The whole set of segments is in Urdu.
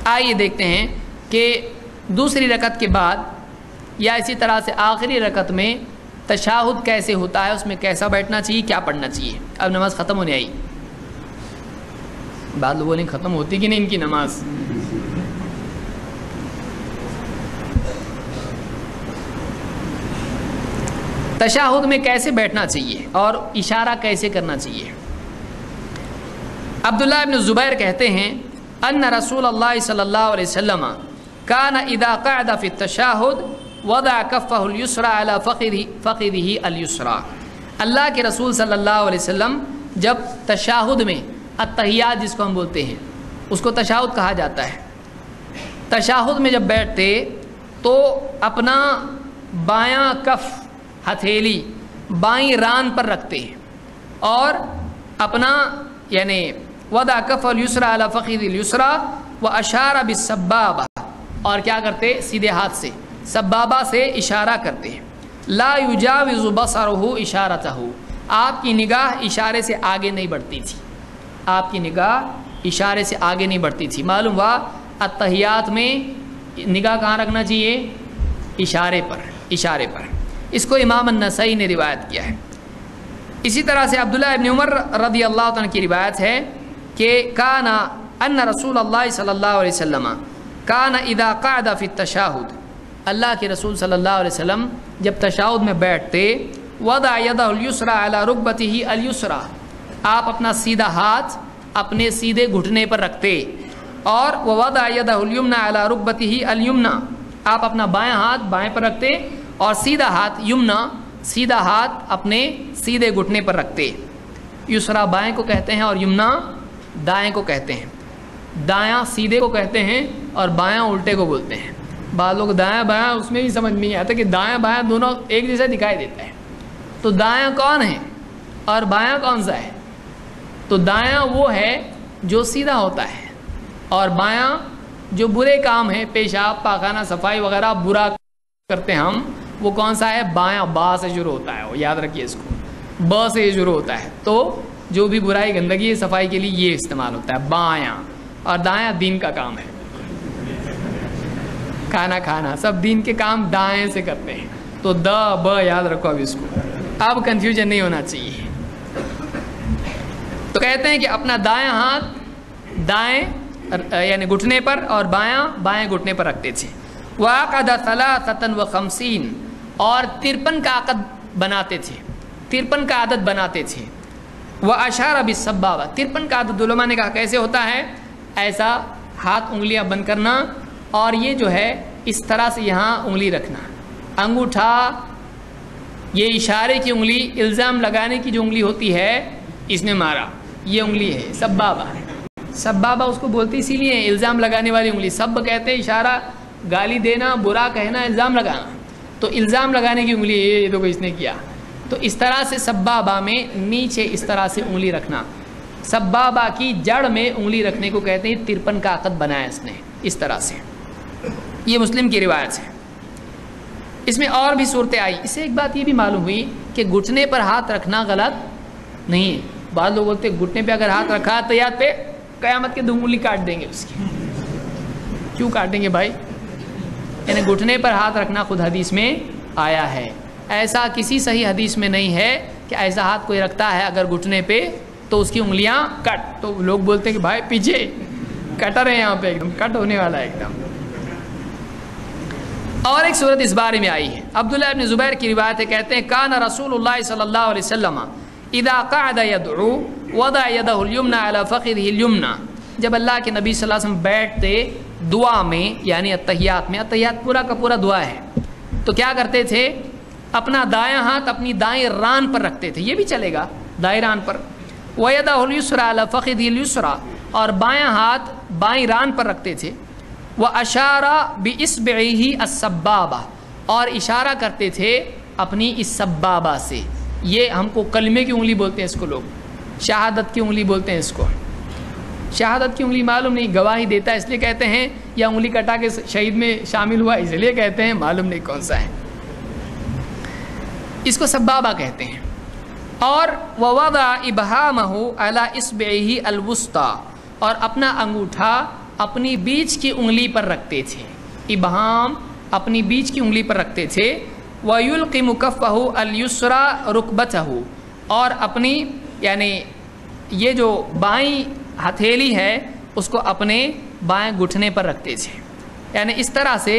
آئیے دیکھتے ہیں کہ دوسری رکعت کے بعد یا اسی طرح سے آخری رکعت میں تشہد کیسے ہوتا ہے، اس میں کیسا بیٹھنا چاہیے، کیا پڑھنا چاہیے۔ اب نماز ختم ہونے آئی، بعض لوگوں نے ختم ہوتی کہ نہیں ان کی نماز۔ تشہد میں کیسے بیٹھنا چاہیے اور اشارہ کیسے کرنا چاہیے۔ عبداللہ ابن زبیر کہتے ہیں ان رسول اللہ صلی اللہ علیہ وسلم کان اذا قعد فی التشہد وضع کفہ الیسری علی فخذہ الیسری۔ اللہ کے رسول صلی اللہ علیہ وسلم جب تشہد میں، التحیات جس کو ہم بولتے ہیں اس کو تشہد کہا جاتا ہے، تشہد میں جب بیٹھتے تو اپنا بایاں کف ہتھیلی بائیں ران پر رکھتے ہیں اور اپنا یعنی وضع کف الیسری علی فخذ الیسری واشار بالسبابہ، اور کیا کرتے، سیدھے ہاتھ سے سبابہ سے اشارہ کرتے ہیں۔ لا یجاوز بصرہ اشارتہ، آپ کی نگاہ اشارے سے آگے نہیں بڑھتی تھی، آپ کی نگاہ اشارے سے آگے نہیں بڑھتی تھی۔ معلوم ہوا التحیات میں نگاہ کہاں رکھنا چاہیے، اشارے پر، اشارے پر۔ اس کو امام النسائی نے روایت کیا ہے۔ اسی طرح سے عبداللہ ابن عمر رضی اللہ عنہ کی روایت ہے کہ کانا ان رسول اللہ صلی اللہ علیہ وسلم کان اذا قعد فی التشہد، اللہ کے رسول صلی اللہ علیہ وسلم جب تشہد میں بیٹھتے وضع یدہ الیسری علی رکبتہ الیسری، آپ اپنا سیدھا ہاتھ اپنے سیدھے گھٹنے پر رکھتے، اور ووضع یدہ الیمنی علی رکبتہ الیمنی، آپ اپنا بائیں ہاتھ بائیں پر رکھتے اور سیدھا ہاتھ یمنا، سیدھا ہاتھ اپنے سیدھے گھٹنے پر رکھتے۔ یسرا بائیں کو کہتے ہیں اور یمنا دائیں کو کہتے ہیں، دایاں سیدھے کو کہتے ہیں اور بایاں الٹے کو بولتے ہیں۔ بعض لوگ دایاں بایاں اس میں بھی سمجھ نہیں آتا کہ دایاں بایاں دونوں ایک جیسا دکھائی دیتا ہے، تو دایاں کون ہے اور بایاں کون سا ہے؟ تو دایاں وہ ہے جو سیدھا ہوتا ہے، اور بایاں جو برے کام ہیں، پیشاب پاخانہ صفائی وغیرہ برا کرتے ہیں ہم، وہ کون سا ہے؟ بایاں، با سے شروع ہوتا ہے، وہ یاد رکھیے اس کو، ب سے شروع ہوتا ہے۔ تو جو بھی برائی گندگی صفائی کے لیے یہ استعمال ہوتا ہے بایاں، اور دایاں دین کا کام ہے، کھانا کھانا سب دین کے کام دائیں سے کرتے ہیں، تو د ب یاد رکھو اب اس کو، اب کنفیوژن نہیں ہونا چاہیے۔ تو کہتے ہیں کہ اپنا دایاں ہاتھ دائیں یعنی گھٹنے پر اور بایاں بائیں گھٹنے پر رکھتے تھے۔ وعقد 53 اور 53 کا عقد بناتے تھے، 53 کا عدد بناتے تھے۔ واشار بالسبابہ، 53 کا عدد علماء نے کہا کیسے ہوتا ہے، ایسا ہاتھ انگلیاں بند کرنا اور یہ جو ہے اس طرح سے یہاں انگلی رکھنا، انگوٹھا یہ اشارے کی انگلی، الزام لگانے کی جو انگلی ہوتی ہے اس نے مارا، یہ انگلی ہے سبابہ، سبابہ اس کو بولتے اسی لیے الزام لگانے والی انگلی، سب کہتے ہیں اشارہ، گالی دینا، برا کہنا، الزام لگانا، تو الزام لگانے کی انگلی یہ تو اس نے کیا، تو اس طرح سے سبابہ میں نیچے اس طرح سے انگلی رکھنا، سبابہ کی جڑ میں انگلی رکھنے کو کہتے ہیں 53 کا عقد بنایا اس نے اس طرح سے۔ یہ مسلم کی روایت ہے۔ اس میں اور بھی صورتیں آئی، اس سے ایک بات یہ بھی معلوم ہوئی کہ گھٹنے پر ہاتھ رکھنا غلط نہیں ہے۔ بعض لوگ بولتے ہیں گھٹنے پہ اگر ہاتھ رکھا تو یاد پہ قیامت کے 2 انگلی کاٹ دیں گے اس کی۔ کیوں کاٹیں گے بھائی؟ یعنی گھٹنے پر ہاتھ رکھنا خود حدیث میں آیا ہے، ایسا کسی صحیح حدیث میں نہیں ہے کہ ایسا ہاتھ کوئی رکھتا ہے اگر گھٹنے پہ تو اس کی انگلیاں کٹ، تو لوگ بولتے ہیں کہ بھائی پیچھے کٹر ہے، یہاں پہ ایک دم کٹ ہونے والا ہے ایک دم۔ اور ایک صورت اس بارے میں آئی ہے، عبداللہ ابن زبیر کی روایت ہے، کہتے ہیں کان رسول اللہ صلی اللہ علیہ وسلم اذا قعد يدعو وضع يده اليمنى على فخذه اليمنى، جب اللہ کے نبی صلی اللہ علیہ وسلم بیٹھتے دعا میں یعنی التحیات میں، التحیات پورا کا پورا دعا ہے، تو کیا کرتے تھے، اپنا دایاں ہاتھ اپنی دائیں ران پر رکھتے تھے، یہ بھی چلے گا دائیں ران پر، وَيَدَهُ الْيُسْرَى عَلَى فَخِذِهِ الْيُسْرَى، اور بایاں ہاتھ بائیں ران پر رکھتے تھے، وَأَشَارَ بِإِصْبِعِهِ السَّبَّابَةَ، اور اشارہ کرتے تھے اپنی اس سبابہ سے، یہ ہم کو کلمے کی انگلی بولتے ہیں اس کو لوگ، شہادت کی انگلی بولتے ہیں اس کو، شہادت کی انگلی معلوم نہیں، گواہی دیتا ہے اس لیے کہتے ہیں، یا انگلی کٹا کے شہید میں شامل ہوا اس لیے کہتے ہیں، معلوم نہیں کون سا ہے، اس کو سبابہ کہتے ہیں۔ اور وَوَضَعَ إِبْهَامَهُ عَلَى إِصْبِعِهِ الْوُسْطَى، اور اپنا انگوٹھا اپنی بیچ کی انگلی پر رکھتے تھے، ابہام اپنی بیچ کی انگلی پر رکھتے تھے، وَيُلْقِمُ كَفَّهُ الْيُسْرَى رُكْبَتَهُ، اور اپنی یعنی یہ جو بائیں ہتھیلی ہے اس کو اپنے بائیں گھٹنے پر رکھتے تھے، یعنی اس طرح سے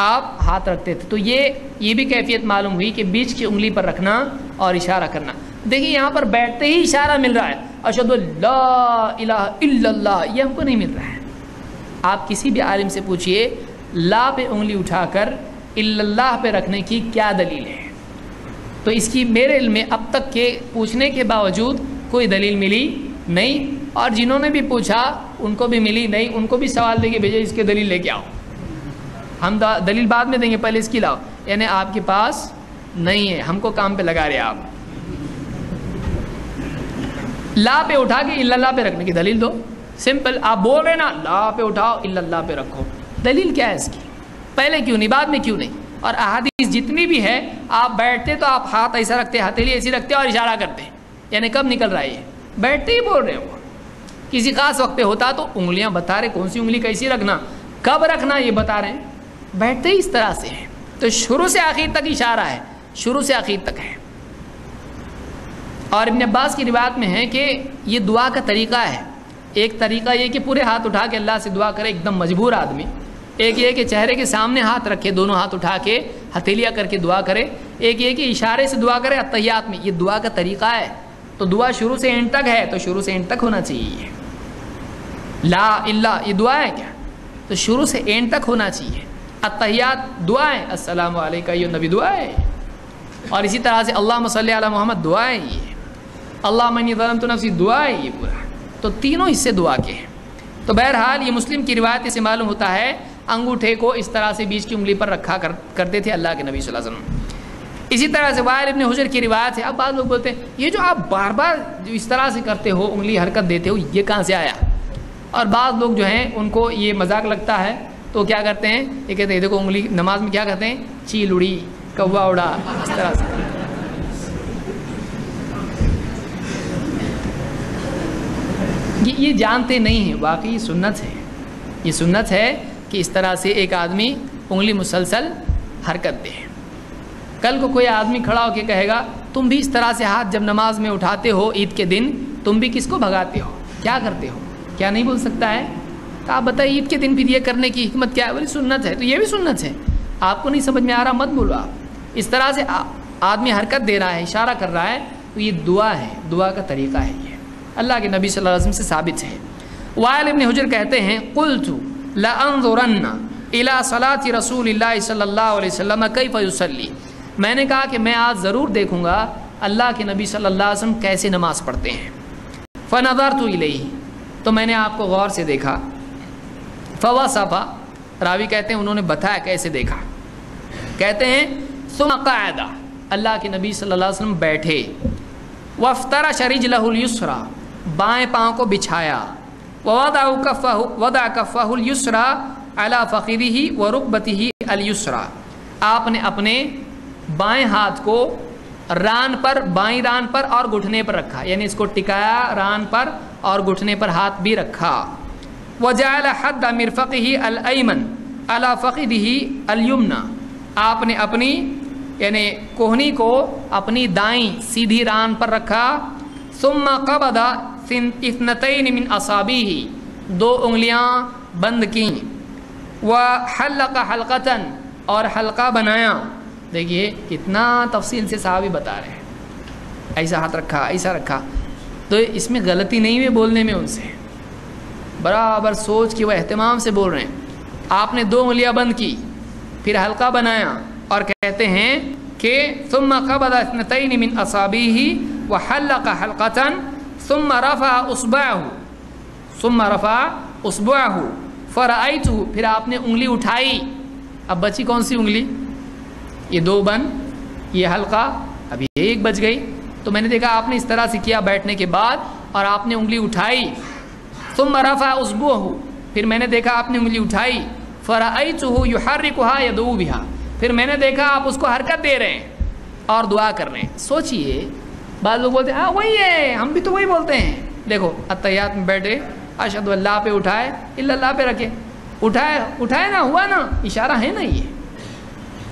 آپ ہاتھ رکھتے تھے۔ تو یہ بھی کیفیت معلوم ہوئی کہ بیچ کی انگلی پر رکھنا اور اشارہ کرنا۔ دیکھیے یہاں پر بیٹھتے ہی اشارہ مل رہا ہے، اشہد لا الہ الا اللہ، یہ ہم کو نہیں مل رہا ہے۔ آپ کسی بھی عالم سے پوچھئے لا پہ انگلی اٹھا کر الا اللہ پہ رکھنے کی کیا دلیل ہے، تو اس کی میرے علم میں اب تک کے پوچھنے کے باوجود کوئی دلیل ملی نہیں، اور جنہوں نے بھی پوچھا ان کو بھی ملی نہیں، ان کو بھی سوال دے کے بھیجے اس کے دلیل لے کے آؤ، ہم دلیل بعد میں دیں گے، پہلے اس کی لاؤ، یعنی آپ کے پاس نہیں ہے، ہم کو کام پہ لگا رہے آپ۔ لا پہ اٹھا کے الا اللہ پہ رکھنے کی دلیل دو، سمپل، آپ بول رہے نا لا پہ اٹھاؤ الا اللہ پہ رکھو، دلیل کیا ہے اس کی؟ پہلے کیوں نہیں، بعد میں کیوں نہیں؟ اور احادیث جتنی بھی ہے، آپ بیٹھتے تو آپ ہاتھ ایسا رکھتے، ہتھیلی ایسی رکھتے اور اشارہ کرتے، یعنی کب نکل رہا ہے یہ؟ بیٹھتے ہی بول رہے ہو۔ کسی خاص وقت پہ ہوتا تو انگلیاں بتا رہے، کون سی انگلی کیسی رکھنا، کب رکھنا یہ بتا رہے ہیں، بیٹھتے ہی اس طرح سے ہے، تو شروع سے آخر تک اشارہ ہے، شروع سے آخر تک ہے۔ اور ابن عباس کی روایت میں ہے کہ یہ دعا کا طریقہ ہے، ایک طریقہ یہ کہ پورے ہاتھ اٹھا کے اللہ سے دعا کرے ایک دم مجبور آدمی، ایک یہ کہ چہرے کے سامنے ہاتھ رکھے، دونوں ہاتھ اٹھا کے ہتھیلیاں کر کے دعا کرے، ایک یہ کہ اشارے سے دعا کرے اتحیات میں، یہ دعا کا طریقہ ہے۔ تو دعا شروع سے اینڈ تک ہے، تو شروع سے اینڈ تک ہونا چاہیے، لا الہ یہ دعا ہے کیا، تو شروع سے اینڈ تک ہونا چاہیے۔ اتحیات دعا ہے، السلام علیکم یہ نبی دعا ہے، اور اسی طرح سے اللہم صلی علی محمد دعا ہے، یہ اللہم انی ظلمت نفسی دعا ہے، یہ پورا، تو تینوں اس سے دعا کے ہیں۔ تو بہرحال یہ مسلم کی روایت سے معلوم ہوتا ہے انگوٹھے کو اس طرح سے بیچ کی انگلی پر رکھا کرتے تھے اللہ کے نبی صلی اللہ علیہ وسلم۔ اسی طرح سے وائل ابن حجر کی روایت ہے۔ اب بعض لوگ بولتے ہیں یہ جو آپ بار بار جو اس طرح سے کرتے ہو، انگلی حرکت دیتے ہو، یہ کہاں سے آیا؟ اور بعض لوگ جو ہیں ان کو یہ مذاق لگتا ہے تو کیا کرتے ہیں، یہ کہتے ہیں دیکھو انگلی نماز میں کیا کرتے ہیں، چیل اڑی، کوا اڑا، اس طرح سے۔ یہ جانتے نہیں ہیں، واقعی سنت ہے، یہ سنت ہے کہ اس طرح سے ایک آدمی انگلی مسلسل حرکت دے۔ کل کو کوئی آدمی کھڑا ہو کے کہے گا تم بھی اس طرح سے ہاتھ جب نماز میں اٹھاتے ہو عید کے دن، تم بھی کس کو بھگاتے ہو، کیا کرتے ہو، کیا نہیں بول سکتا ہے؟ تو آپ بتائیے عید کے دن پھر یہ کرنے کی حکمت کیا ہے؟ بولی سنت ہے، تو یہ بھی سنت ہے، آپ کو نہیں سمجھ میں آ رہا مت بولو آپ۔ اس طرح سے آدمی حرکت دے رہا ہے، اشارہ کر رہا ہے، تو یہ دعا ہے، دعا کا طریقہ ہے، یہ اللہ کے نبی صلی اللہ علیہ وسلم سے ثابت ہے۔ وائل ابن حجر کہتے ہیں قلت لانظرن الی صلاۃ رسول اللہ صلی اللہ علیہ وسلم کیف یصلی، میں نے کہا کہ میں آج ضرور دیکھوں گا اللہ کے نبی صلی اللہ علیہ وسلم کیسے نماز پڑھتے ہیں۔ فنظرت الیہ، تو میں نے آپ کو غور سے دیکھا۔ فوصف، راوی کہتے ہیں انہوں نے بتایا کیسے دیکھا، کہتے ہیں ثم قعد، اللہ کے نبی صلی اللہ علیہ وسلم بیٹھے، وافترش رجلہ الیسریٰ، بائیں پاؤں کو بچھایا، ووضع کفہ الیسریٰ علی فخذہ ورکبتہ الیسریٰ، آپ نے اپنے بائیں ہاتھ کو ران پر، بائیں ران پر اور گھٹنے پر رکھا، یعنی اس کو ٹکایا ران پر اور گھٹنے پر ہاتھ بھی رکھا۔ وجعل حد مرفقہ الایمن علی فخذہ الیمنی، آپ نے اپنی یعنی کوہنی کو اپنی دائیں سیدھی ران پر رکھا۔ ثم قبض اثنتین من اصابعہ، دو انگلیاں بند کیں، وحلق حلقۃ، اور حلقہ بنایا۔ دیکھیے کتنا تفصیل سے صحابی بتا رہے ہیں، ایسا ہاتھ رکھا، ایسا رکھا، تو اس میں غلطی نہیں ہوئی بولنے میں، ان سے برابر سوچ کے وہ اہتمام سے بول رہے ہیں۔ آپ نے دو انگلیاں بند کی، پھر حلقہ بنایا، اور کہتے ہیں کہ ثم قبض اثنتین من اصابعہ وحلق حلقۃ ثم رفع اصبعہ فرأیتہ، پھر آپ نے انگلی اٹھائی، اب بچی کون سی انگلی، یہ دو بند، یہ حلقہ، اب یہ ایک بچ گئی، تو میں نے دیکھا آپ نے اس طرح سے کیا بیٹھنے کے بعد، اور آپ نے انگلی اٹھائی۔ ثم رفع اصبعہ، پھر میں نے دیکھا آپ نے انگلی اٹھائی، فرأیتہ یحرکھا یدعو بہا، پھر میں نے دیکھا آپ اس کو حرکت دے رہے ہیں اور دعا کر رہے ہیں۔ سوچئے، بعض لوگ بولتے ہیں ہاں وہی ہے، ہم بھی تو وہی بولتے ہیں۔ دیکھو اتحیات میں بیٹھے اشہد اللہ پہ اٹھائے الا اللہ پہ رکھے، اٹھائے نا، ہوا نا، اشارہ ہے نا یہ.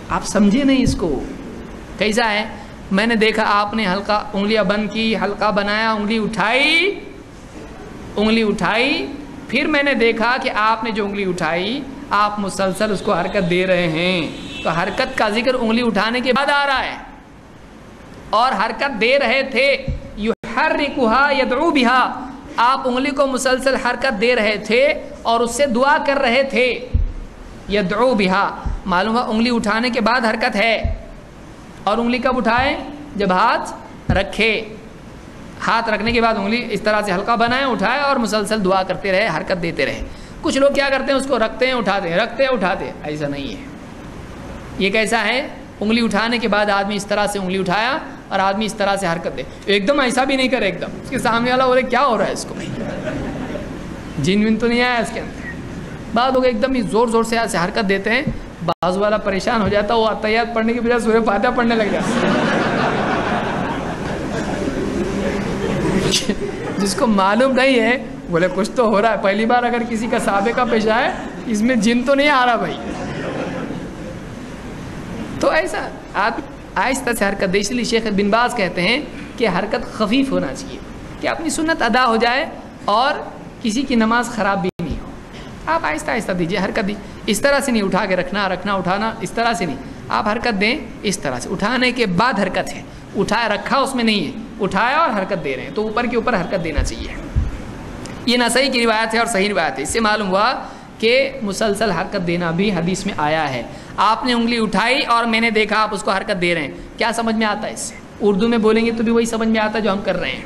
آپ سمجھے نہیں اس کو. کیسا ہے؟ میں نے دیکھا آپ نے حلقہ انگلیاں بند کی، حلقہ بنایا، انگلی اٹھائی، پھر میں نے دیکھا کہ آپ نے جو انگلی اٹھائی آپ مسلسل اس کو حرکت دے رہے ہیں. تو حرکت کا ذکر انگلی اٹھانے کے بعد آ رہا ہے، اور حرکت دے رہے تھے. یحرکھا یدعو بہا، آپ انگلی کو مسلسل حرکت دے رہے تھے اور اس سے دعا کر رہے تھے. یدعو بہا معلوم ہے انگلی اٹھانے کے بعد حرکت ہے. اور انگلی کب اٹھائے؟ جب ہاتھ رکھے. ہاتھ رکھنے کے بعد انگلی اس طرح سے ہلکا بنائے، اٹھائے اور مسلسل دعا کرتے رہے، حرکت دیتے رہے. کچھ لوگ کیا کرتے ہیں، اس کو رکھتے ہیں اٹھاتے ہیں، رکھتے ہیں اٹھاتے ہیں. ایسا نہیں ہے. یہ کیسا ہے؟ انگلی اٹھانے کے بعد آدمی اس طرح سے انگلی اٹھایا اور آدمی اس طرح سے حرکت دے. ایک دم ایسا بھی نہیں کرے، ایک دم اس کے سامنے والا بولے کیا ہو رہا ہے اس کو، جن ون تو نہیں آیا اس کے اندر. بعض لوگ ایک دم ہی زور زور سے ایسے حرکت دیتے ہیں، بعض والا پریشان ہو جاتا ہے، وہ اتحیات پڑھنے کی بجائے سورہ فاتحہ پڑھنے لگ جاتا ہے. جس کو معلوم نہیں ہے بولے کچھ تو ہو رہا ہے. پہلی بار اگر کسی کا سابقہ پیش آئے اس میں جن تو نہیں آ رہا بھائی. تو ایسا آپ آہستہ سے حرکت دے. اس لیے شیخ بن باز کہتے ہیں کہ حرکت خفیف ہونا چاہیے کہ اپنی سنت ادا ہو جائے اور کسی کی نماز خراب بھی نہیں ہو. آپ آہستہ آہستہ دیجیے، حرکت دی. اس طرح سے نہیں اٹھا کے رکھنا اٹھانا، اس طرح سے نہیں. آپ حرکت دیں اس طرح سے، اٹھانے کے بعد حرکت ہے. اٹھایا رکھا اس میں نہیں ہے، اٹھایا اور حرکت دے رہے ہیں، تو اوپر کے اوپر حرکت دینا چاہیے. یہ نسائی کی روایت ہے اور صحیح روایت ہے. اس سے معلوم ہوا کہ مسلسل حرکت دینا بھی حدیث میں آیا ہے. آپ نے انگلی اٹھائی اور میں نے دیکھا آپ اس کو حرکت دے رہے ہیں. کیا سمجھ میں آتا ہے اس سے؟ اردو میں بولیں گے تو بھی وہی سمجھ میں آتا ہے جو ہم کر رہے ہیں.